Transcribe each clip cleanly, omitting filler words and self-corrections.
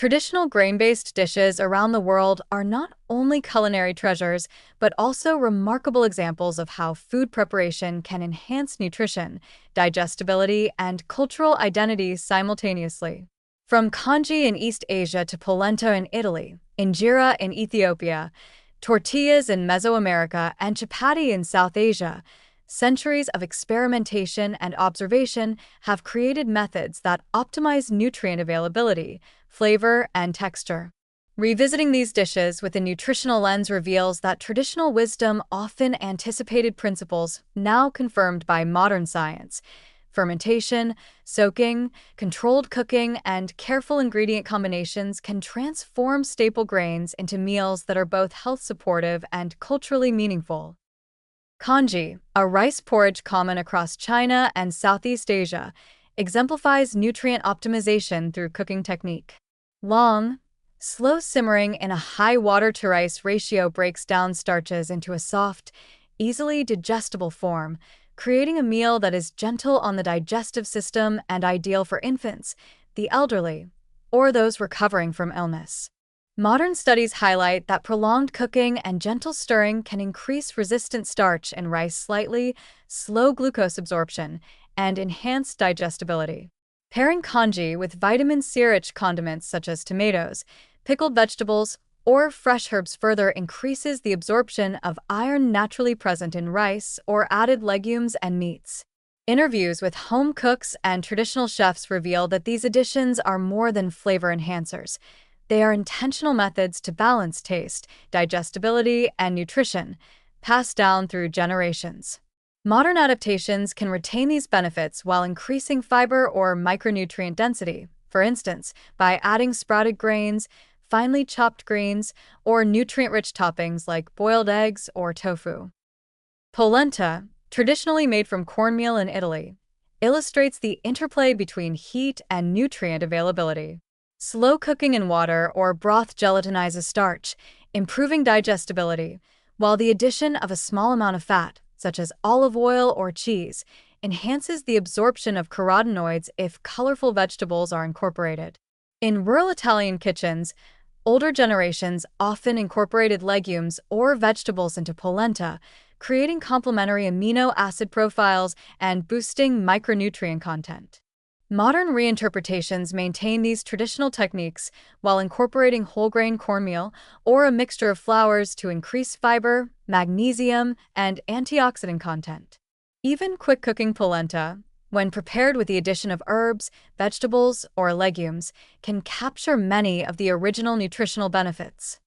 Traditional grain-based dishes around the world are not only culinary treasures, but also remarkable examples of how food preparation can enhance nutrition, digestibility, and cultural identity simultaneously. From congee in East Asia to polenta in Italy, injera in Ethiopia, tortillas in Mesoamerica, and chapati in South Asia, centuries of experimentation and observation have created methods that optimize nutrient availability, flavor, and texture. Revisiting these dishes with a nutritional lens reveals that traditional wisdom often anticipated principles now confirmed by modern science. Fermentation, soaking, controlled cooking, and careful ingredient combinations can transform staple grains into meals that are both health-supportive and culturally meaningful. Congee, a rice porridge common across China and Southeast Asia, exemplifies nutrient optimization through cooking technique. Long, slow simmering in a high water-to-rice ratio breaks down starches into a soft, easily digestible form, creating a meal that is gentle on the digestive system and ideal for infants, the elderly, or those recovering from illness. Modern studies highlight that prolonged cooking and gentle stirring can increase resistant starch in rice slightly, slow glucose absorption, and enhance digestibility. Pairing congee with vitamin C-rich condiments such as tomatoes, pickled vegetables, or fresh herbs further increases the absorption of iron naturally present in rice or added legumes and meats. Interviews with home cooks and traditional chefs reveal that these additions are more than flavor enhancers. They are intentional methods to balance taste, digestibility, and nutrition, passed down through generations. Modern adaptations can retain these benefits while increasing fiber or micronutrient density, for instance, by adding sprouted grains, finely chopped greens, or nutrient-rich toppings like boiled eggs or tofu. Polenta, traditionally made from cornmeal in Italy, illustrates the interplay between heat and nutrient availability. Slow cooking in water or broth gelatinizes starch, improving digestibility, while the addition of a small amount of fat, such as olive oil or cheese, enhances the absorption of carotenoids if colorful vegetables are incorporated. In rural Italian kitchens, older generations often incorporated legumes or vegetables into polenta, creating complementary amino acid profiles and boosting micronutrient content. Modern reinterpretations maintain these traditional techniques while incorporating whole grain cornmeal or a mixture of flours to increase fiber, magnesium, and antioxidant content. Even quick cooking polenta, when prepared with the addition of herbs, vegetables, or legumes, can capture many of the original nutritional benefits.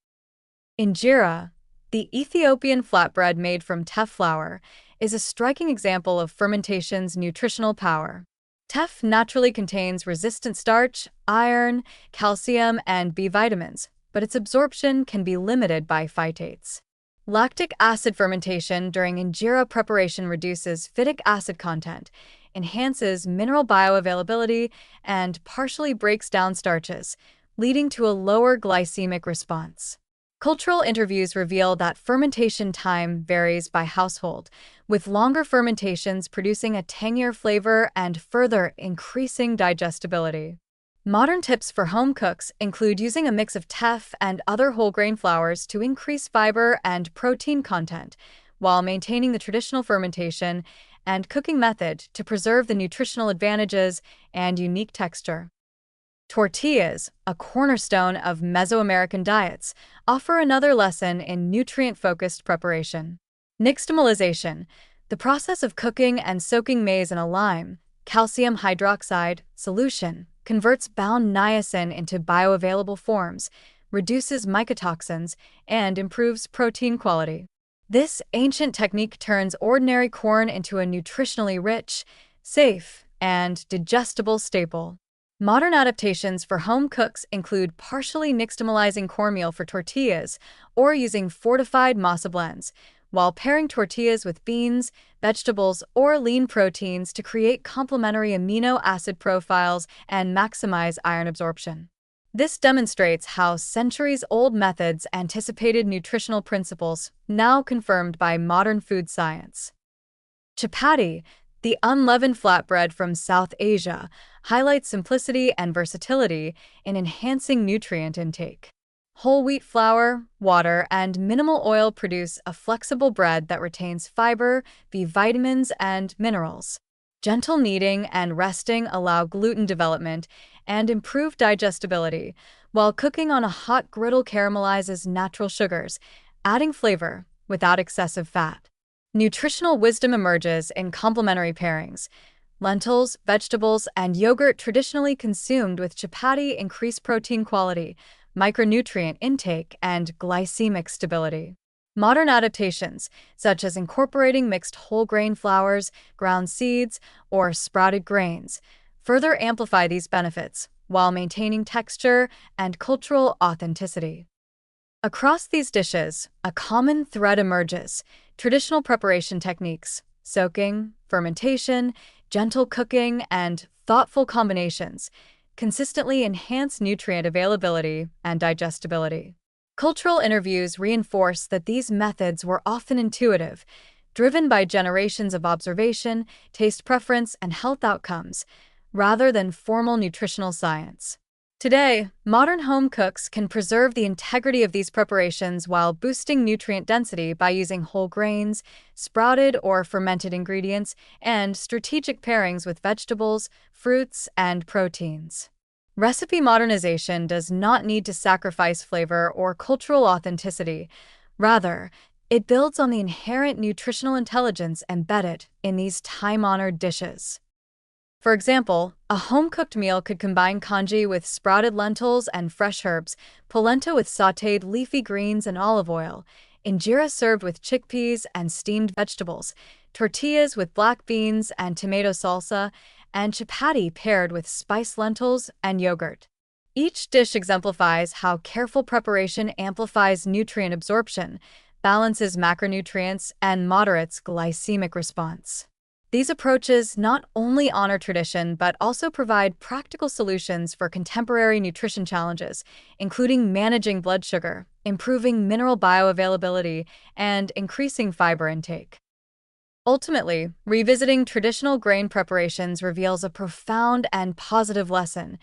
Injera, the Ethiopian flatbread made from teff flour, is a striking example of fermentation's nutritional power. Teff naturally contains resistant starch, iron, calcium, and B vitamins, but its absorption can be limited by phytates. Lactic acid fermentation during injera preparation reduces phytic acid content, enhances mineral bioavailability, and partially breaks down starches, leading to a lower glycemic response. Cultural interviews reveal that fermentation time varies by household, with longer fermentations producing a tangier flavor and further increasing digestibility. Modern tips for home cooks include using a mix of teff and other whole grain flours to increase fiber and protein content, while maintaining the traditional fermentation and cooking method to preserve the nutritional advantages and unique texture. Tortillas, a cornerstone of Mesoamerican diets, offer another lesson in nutrient-focused preparation. Nixtamalization, the process of cooking and soaking maize in a lime, calcium hydroxide, solution, converts bound niacin into bioavailable forms, reduces mycotoxins, and improves protein quality. This ancient technique turns ordinary corn into a nutritionally rich, safe, and digestible staple. Modern adaptations for home cooks include partially nixtamalizing cornmeal for tortillas or using fortified masa blends, while pairing tortillas with beans, vegetables, or lean proteins to create complementary amino acid profiles and maximize iron absorption. This demonstrates how centuries-old methods anticipated nutritional principles, now confirmed by modern food science. Chapati, The unleavened flatbread from South Asia highlights simplicity and versatility in enhancing nutrient intake. Whole wheat flour, water, and minimal oil produce a flexible bread that retains fiber, B vitamins, and minerals. Gentle kneading and resting allow gluten development and improve digestibility, while cooking on a hot griddle caramelizes natural sugars, adding flavor without excessive fat. Nutritional wisdom emerges in complementary pairings. Lentils, vegetables, and yogurt traditionally consumed with chapati increase protein quality, micronutrient intake, and glycemic stability. Modern adaptations, such as incorporating mixed whole grain flours, ground seeds, or sprouted grains, further amplify these benefits while maintaining texture and cultural authenticity. Across these dishes, a common thread emerges: traditional preparation techniques, soaking, fermentation, gentle cooking, and thoughtful combinations consistently enhance nutrient availability and digestibility. Cultural interviews reinforce that these methods were often intuitive, driven by generations of observation, taste preference, and health outcomes, rather than formal nutritional science. Today, modern home cooks can preserve the integrity of these preparations while boosting nutrient density by using whole grains, sprouted or fermented ingredients, and strategic pairings with vegetables, fruits, and proteins. Recipe modernization does not need to sacrifice flavor or cultural authenticity. Rather, it builds on the inherent nutritional intelligence embedded in these time-honored dishes. For example, a home-cooked meal could combine congee with sprouted lentils and fresh herbs, polenta with sautéed leafy greens and olive oil, injera served with chickpeas and steamed vegetables, tortillas with black beans and tomato salsa, and chapati paired with spiced lentils and yogurt. Each dish exemplifies how careful preparation amplifies nutrient absorption, balances macronutrients, and moderates glycemic response. These approaches not only honor tradition but also provide practical solutions for contemporary nutrition challenges, including managing blood sugar, improving mineral bioavailability, and increasing fiber intake. Ultimately, revisiting traditional grain preparations reveals a profound and positive lesson.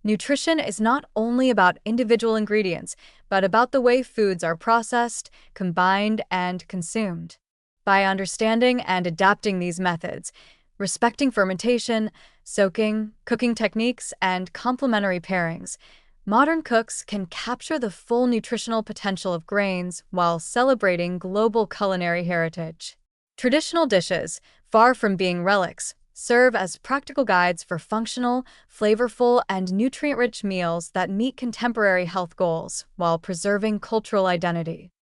Nutrition is not only about individual ingredients, but about the way foods are processed, combined, and consumed. By understanding and adapting these methods, respecting fermentation, soaking, cooking techniques, and complementary pairings, modern cooks can capture the full nutritional potential of grains while celebrating global culinary heritage. Traditional dishes, far from being relics, serve as practical guides for functional, flavorful, and nutrient-rich meals that meet contemporary health goals while preserving cultural identity.